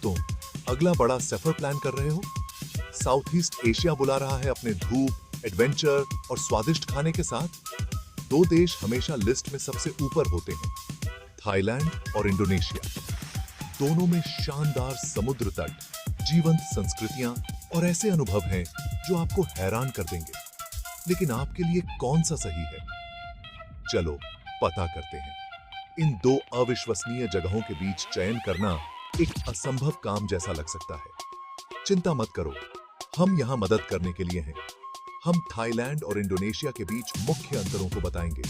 दोस्तों, अगला बड़ा सफर प्लान कर रहे हो? साउथ ईस्ट एशिया बुला रहा है अपने धूप, एडवेंचर और स्वादिष्ट खाने के साथ। दो देश हमेशा लिस्ट में सबसे ऊपर होते हैं, थाईलैंड और इंडोनेशिया। दोनों में शानदार समुद्र तट, जीवंत संस्कृतियां और ऐसे अनुभव हैं जो आपको हैरान कर देंगे। लेकिन आपके लिए कौन सा सही है? चलो पता करते हैं। इन दो अविश्वसनीय जगहों के बीच चयन करना एक असंभव काम जैसा लग सकता है। चिंता मत करो, हम यहां मदद करने के लिए हैं। हम थाईलैंड और इंडोनेशिया के बीच मुख्य अंतरों को बताएंगे।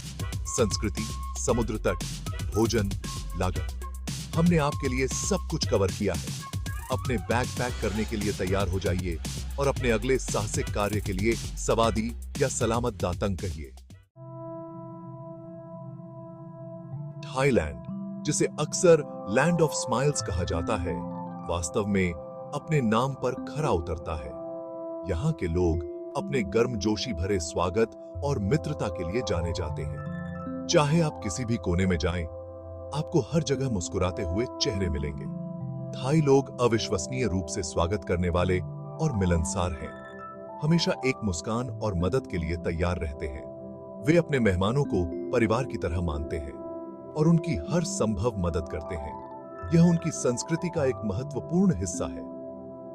संस्कृति, समुद्र तट, भोजन, लागत। हमने आपके लिए सब कुछ कवर किया है। अपने बैग पैक करने के लिए तैयार हो जाइए और अपने अगले साहसिक कार्य के लिए सवादी या सलामत दातंग कहिए। थाईलैंड, जिसे अक्सर लैंड ऑफ स्माइल्स कहा जाता है, वास्तव में अपने नाम पर खरा उतरता है। यहाँ के लोग अपने गर्मजोशी भरे स्वागत और मित्रता के लिए जाने जाते हैं। चाहे आप किसी भी कोने में जाएं, आपको हर जगह मुस्कुराते हुए चेहरे मिलेंगे। थाई लोग अविश्वसनीय रूप से स्वागत करने वाले और मिलनसार हैं। हमेशा एक मुस्कान और मदद के लिए तैयार रहते हैं। वे अपने मेहमानों को परिवार की तरह मानते हैं और उनकी हर संभव मदद करते हैं। यह उनकी संस्कृति का एक महत्वपूर्ण हिस्सा है।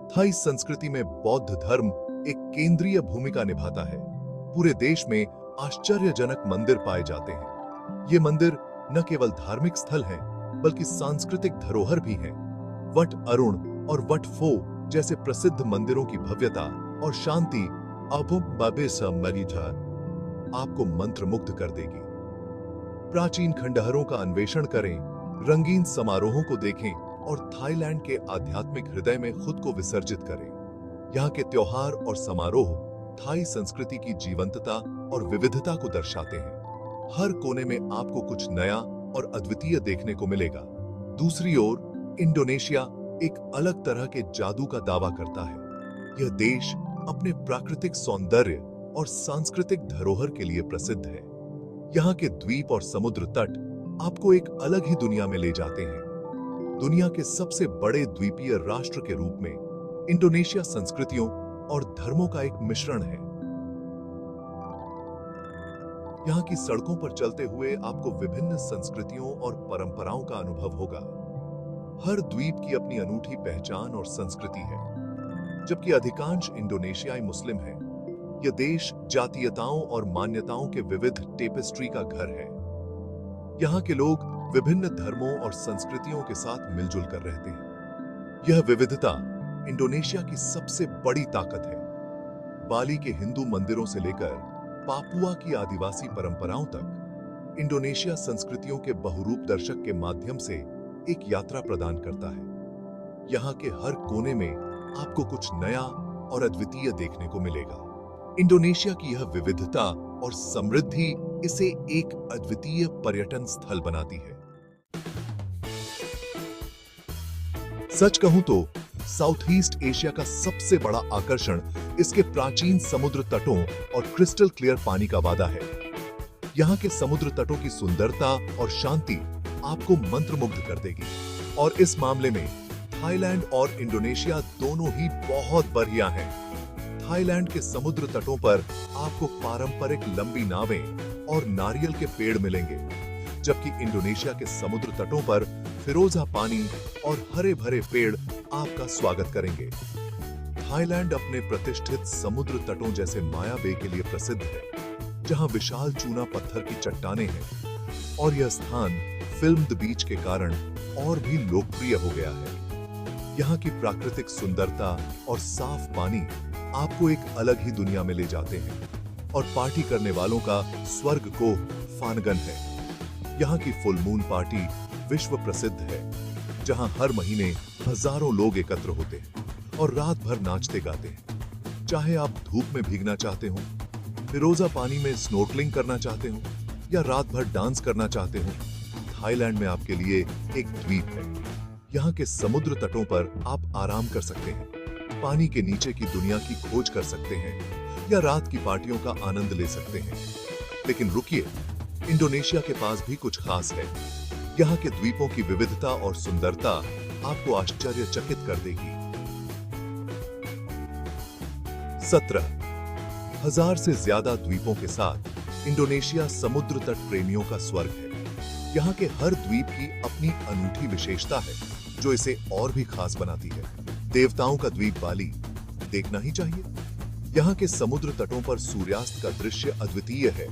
थाई संस्कृति में बौद्ध धर्म एक केंद्रीय भूमिका निभाता है। पूरे देश में आश्चर्यजनक मंदिर पाए जाते हैं। ये मंदिर न केवल धार्मिक स्थल हैं, बल्कि सांस्कृतिक धरोहर भी हैं। वट अरुण और वट फो जैसे प्रसिद्ध मंदिरों की भव्यता और शांति आपको मंत्रमुग्ध कर देगी। प्राचीन खंडहरों का अन्वेषण करें, रंगीन समारोहों को देखें और थाईलैंड के आध्यात्मिक हृदय में खुद को विसर्जित करें। यहाँ के त्योहार और समारोह थाई संस्कृति की जीवंतता और विविधता को दर्शाते हैं। हर कोने में आपको कुछ नया और अद्वितीय देखने को मिलेगा। दूसरी ओर इंडोनेशिया एक अलग तरह के जादू का दावा करता है। यह देश अपने प्राकृतिक सौंदर्य और सांस्कृतिक धरोहर के लिए प्रसिद्ध है। यहाँ के द्वीप और समुद्र तट आपको एक अलग ही दुनिया में ले जाते हैं। दुनिया के सबसे बड़े द्वीपीय राष्ट्र के रूप में इंडोनेशिया संस्कृतियों और धर्मों का एक मिश्रण है। यहाँ की सड़कों पर चलते हुए आपको विभिन्न संस्कृतियों और परंपराओं का अनुभव होगा। हर द्वीप की अपनी अनूठी पहचान और संस्कृति है। जबकि अधिकांश इंडोनेशियाई मुस्लिम हैं, यह देश जातीयताओं और मान्यताओं के विविध टेपेस्ट्री का घर है। यहाँ के लोग विभिन्न धर्मों और संस्कृतियों के साथ मिलजुल कर रहते हैं। यह विविधता इंडोनेशिया की सबसे बड़ी ताकत है। बाली के हिंदू मंदिरों से लेकर पापुआ की आदिवासी परंपराओं तक, इंडोनेशिया संस्कृतियों के बहुरूप दर्शक के माध्यम से एक यात्रा प्रदान करता है। यहाँ के हर कोने में आपको कुछ नया और अद्वितीय देखने को मिलेगा। इंडोनेशिया की यह विविधता और समृद्धि इसे एक अद्वितीय पर्यटन स्थल बनाती है। सच कहूं तो साउथ ईस्ट एशिया का सबसे बड़ा आकर्षण इसके प्राचीन समुद्र तटों और क्रिस्टल क्लियर पानी का वादा है। यहाँ के समुद्र तटों की सुंदरता और शांति आपको मंत्रमुग्ध कर देगी। और इस मामले में थाईलैंड और इंडोनेशिया दोनों ही बहुत बढ़िया हैं। थाईलैंड के समुद्र तटों पर आपको पारंपरिक लंबी नावें और नारियल के पेड़ मिलेंगे, जबकि इंडोनेशिया के समुद्र तटों पर फिरोजा पानी और हरे भरे पेड़ आपका स्वागत करेंगे। थाईलैंड अपने प्रतिष्ठित समुद्र तटों जैसे माया बे के लिए प्रसिद्ध है, जहां विशाल चूना पत्थर की चट्टानें हैं और यह स्थान फिल्म द बीच के कारण और भी लोकप्रिय हो गया है। यहाँ की प्राकृतिक सुंदरता और साफ पानी आपको एक अलग ही दुनिया में ले जाते हैं और पार्टी करने वालों का स्वर्ग को फानगन है। यहाँ की फुल मून पार्टी विश्व प्रसिद्ध है, जहां हर महीने हजारों लोग एकत्र होते हैं और रात भर नाचते गाते हैं। चाहे आप धूप में भीगना चाहते हो, फिरोजा पानी में स्नोर्कलिंग करना चाहते हो या रात भर डांस करना चाहते हो, थाईलैंड में आपके लिए एक द्वीप है। यहाँ के समुद्र तटों पर आप आराम कर सकते हैं, पानी के नीचे की दुनिया की खोज कर सकते हैं या रात की पार्टियों का आनंद ले सकते हैं। लेकिन रुकिए, इंडोनेशिया के पास भी कुछ खास है। यहाँ के द्वीपों की विविधता और सुंदरता आपको आश्चर्यचकित कर देगी। 17,000 से ज्यादा द्वीपों के साथ इंडोनेशिया समुद्र तट प्रेमियों का स्वर्ग है। यहाँ के हर द्वीप की अपनी अनूठी विशेषता है जो इसे और भी खास बनाती है। देवताओं का द्वीप बाली देखना ही चाहिए। यहाँ के समुद्र तटों पर सूर्यास्त का दृश्य अद्वितीय है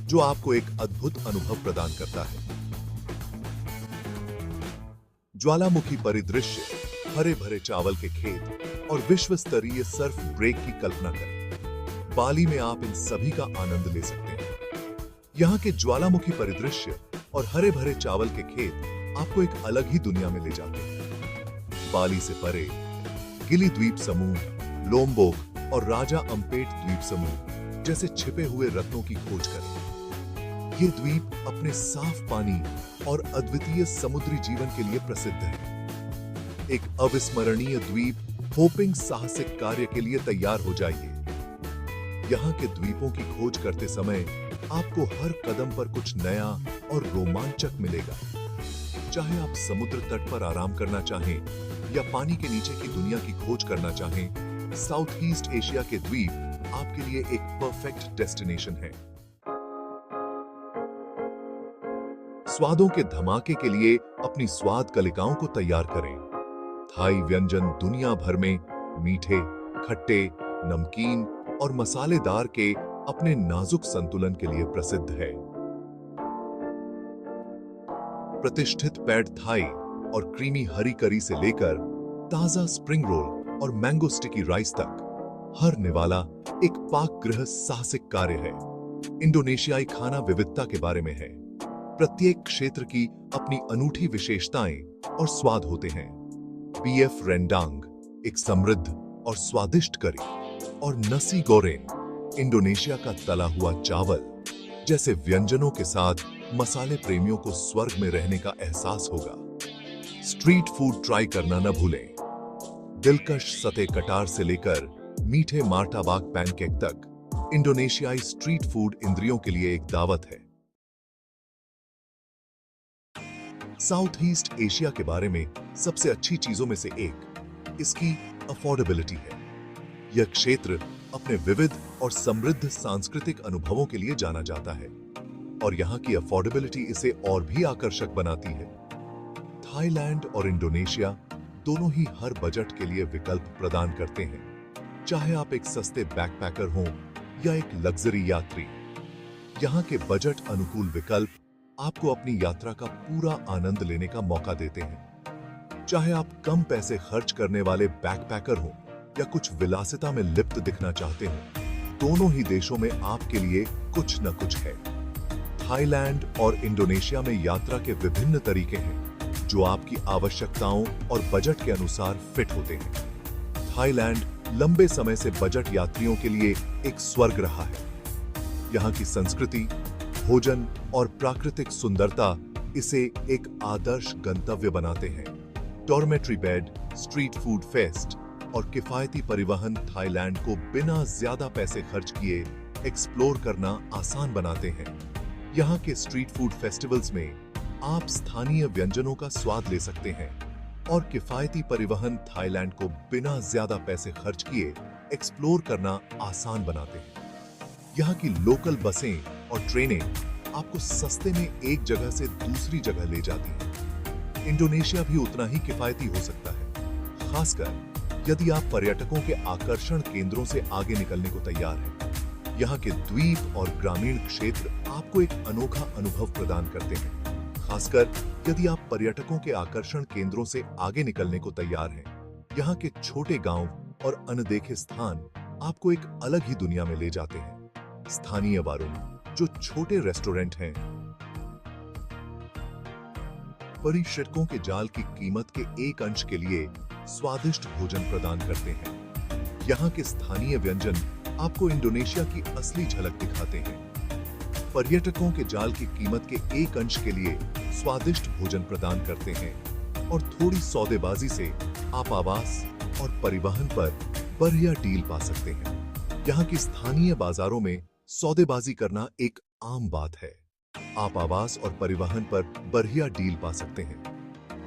जो आपको एक अद्भुत अनुभव प्रदान करता है। ज्वालामुखी परिदृश्य, हरे भरे चावल के खेत और विश्व स्तरीय सर्फ ब्रेक की कल्पना करें। बाली में आप इन सभी का आनंद ले सकते हैं। यहाँ के ज्वालामुखी परिदृश्य और हरे भरे चावल के खेत आपको एक अलग ही दुनिया में ले जाते हैं। बाली से परे गिली द्वीप समूह, लोम्बोक और राजा अम्पेट द्वीप समूह जैसे छिपे हुए रत्नों की खोज करें। ये द्वीप अपने साफ पानी और अद्वितीय समुद्री जीवन के लिए प्रसिद्ध है। एक अविस्मरणीय द्वीप होपिंग साहसिक कार्य के लिए तैयार हो जाइए। यहाँ के द्वीपों की खोज करते समय आपको हर कदम पर कुछ नया और रोमांचक मिलेगा। चाहे आप समुद्र तट पर आराम करना चाहें या पानी के नीचे की दुनिया की खोज करना चाहें, साउथ ईस्ट एशिया के द्वीप आपके लिए एक परफेक्ट डेस्टिनेशन है। स्वादों के धमाके के लिए अपनी स्वाद कलिकाओं को तैयार करें। थाई व्यंजन दुनिया भर में मीठे, खट्टे, नमकीन और मसालेदार के अपने नाजुक संतुलन के लिए प्रसिद्ध है। प्रतिष्ठित पैड थाई और क्रीमी हरी करी से लेकर ताजा स्प्रिंग रोल और मैंगो स्टिकी राइस तक, हर निवाला एक पाक गृह साहसिक कार्य है। इंडोनेशियाई खाना विविधता के बारे में है। प्रत्येक क्षेत्र की अपनी अनूठी विशेषताएं और स्वाद होते हैं। बीएफ रेंडांग एक समृद्ध और स्वादिष्ट करी और नसी गोरेन इंडोनेशिया का तला हुआ चावल जैसे व्यंजनों के साथ मसाले प्रेमियों को स्वर्ग में रहने का एहसास होगा। स्ट्रीट फूड ट्राई करना न भूलें। दिलकश सते कटार से लेकर मीठे मार्टाबाक पैनकेक तक इंडोनेशियाई स्ट्रीट फूड इंद्रियों के लिए एक दावत है। साउथ ईस्ट एशिया के बारे में सबसे अच्छी चीजों में से एक इसकी अफोर्डेबिलिटी है। यह क्षेत्र अपने विविध और समृद्ध सांस्कृतिक अनुभवों के लिए जाना जाता है और यहाँ की अफोर्डेबिलिटी इसे और भी आकर्षक बनाती है। थाईलैंड और इंडोनेशिया दोनों ही हर बजट के लिए विकल्प प्रदान करते हैं। चाहे आप एक सस्ते बैकपैकर हों या एक लग्जरी यात्री, यहाँ के बजट अनुकूल विकल्प आपको अपनी यात्रा का पूरा आनंद लेने का मौका देते हैं। चाहे आप कम पैसे खर्च करने वाले बैकपैकर हो या कुछ विलासिता में लिप्त दिखना चाहते हो, दोनों ही देशों में आपके लिए कुछ न कुछ है। थाईलैंड और इंडोनेशिया में यात्रा के विभिन्न तरीके हैं जो आपकी आवश्यकताओं और बजट के अनुसार फिट होते हैं। थाईलैंड लंबे समय से बजट यात्रियों के लिए एक स्वर्ग रहा है। यहाँ की संस्कृति, भोजन और प्राकृतिक सुंदरता इसे एक आदर्श गंतव्य बनाते हैं। Dormitory bed, street food fest और किफायती परिवहन थाईलैंड को बिना ज्यादा पैसे खर्च किए एक्सप्लोर करना आसान बनाते हैं। यहाँ के स्ट्रीट फूड फेस्टिवल्स में आप स्थानीय व्यंजनों का स्वाद ले सकते हैं और किफायती परिवहन थाईलैंड को बिना ज्यादा पैसे खर्च किए एक्सप्लोर करना आसान बनाते हैं। यहाँ की लोकल बसें और ट्रेनें आपको सस्ते में एक जगह से दूसरी जगह ले जाती हैं। इंडोनेशिया भी उतना ही किफायती हो सकता है, खासकर यदि आप पर्यटकों के आकर्षण केंद्रों से आगे निकलने को तैयार हैं। यहाँ के द्वीप और ग्रामीण क्षेत्र आपको एक अनोखा अनुभव प्रदान करते हैं, खासकर यदि आप पर्यटकों के आकर्षण केंद्रों से आगे निकलने को तैयार हैं। यहाँ के छोटे गांव और अनदेखे स्थान आपको एक अलग ही दुनिया में ले जाते हैं। स्थानीय बारों, जो छोटे रेस्टोरेंट हैं, पर्यटकों के जाल की कीमत के एक अंश के लिए स्वादिष्ट भोजन प्रदान करते हैं। यहाँ के स्थानीय व्यंजन आपको इंडोनेशिया की असली झलक दिखाते हैं। पर्यटकों के जाल की कीमत के एक अंश के लिए स्वादिष्ट भोजन प्रदान करते हैं और थोड़ी सौदेबाजी से आप आवास और परिवहन पर बढ़िया डील पा सकते हैं। यहाँ की स्थानीय बाजारों में सौदेबाजी करना एक आम बात है। आप आवास और परिवहन पर बढ़िया डील पा सकते हैं।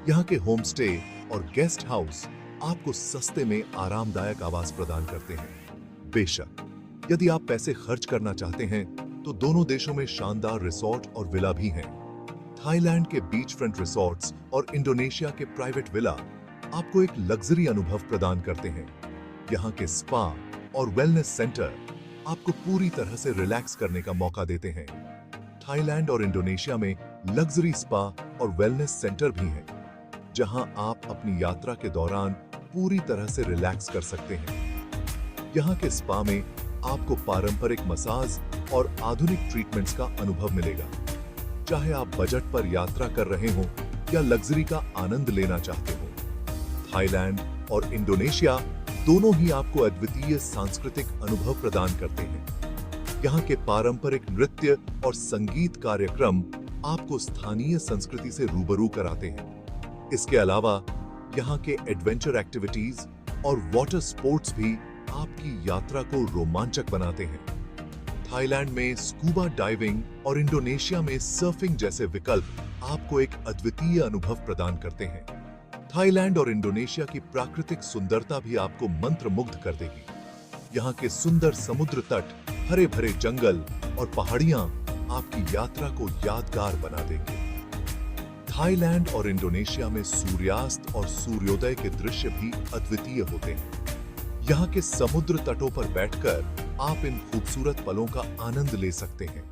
यहाँ के होम स्टे और गेस्ट हाउस आपको सस्ते में आरामदायक आवास प्रदान करते हैं। बेशक, यदि आप पैसे खर्च करना चाहते हैं तो दोनों देशों में शानदार रिसोर्ट और विला भी हैं। थाईलैंड के बीच फ्रंट रिसोर्ट्स और इंडोनेशिया के प्राइवेट विला आपको एक लग्जरी अनुभव प्रदान करते हैं। यहाँ के स्पा और वेलनेस सेंटर आपको पूरी तरह से रिलैक्स करने का मौका देते हैं। थाईलैंड और इंडोनेशिया में लग्जरी स्पा और वेलनेस सेंटर भी हैं, जहां आप अपनी यात्रा के दौरान पूरी तरह से रिलैक्स कर सकते हैं। यहाँ के स्पा में आपको पारंपरिक मसाज और आधुनिक ट्रीटमेंट्स का अनुभव मिलेगा। चाहे आप बजट पर यात्रा कर रहे हो या लग्जरी का आनंद लेना चाहते हो, थाईलैंड और इंडोनेशिया दोनों ही आपको अद्वितीय सांस्कृतिक अनुभव प्रदान करते हैं। यहाँ के पारंपरिक नृत्य और संगीत कार्यक्रम आपको स्थानीय संस्कृति से रूबरू कराते हैं। इसके अलावा यहाँ के एडवेंचर एक्टिविटीज और वाटर स्पोर्ट्स भी आपकी यात्रा को रोमांचक बनाते हैं। थाईलैंड में स्कूबा डाइविंग और इंडोनेशिया में सर्फिंग जैसे विकल्प आपको एक अद्वितीय अनुभव प्रदान करते हैं। थाईलैंड और इंडोनेशिया की प्राकृतिक सुंदरता भी आपको मंत्रमुग्ध कर देगी। यहाँ के सुंदर समुद्र तट, हरे भरे जंगल और पहाड़ियां आपकी यात्रा को यादगार बना देंगे। थाईलैंड और इंडोनेशिया में सूर्यास्त और सूर्योदय के दृश्य भी अद्वितीय होते हैं। यहाँ के समुद्र तटों पर बैठकर आप इन खूबसूरत पलों का आनंद ले सकते हैं।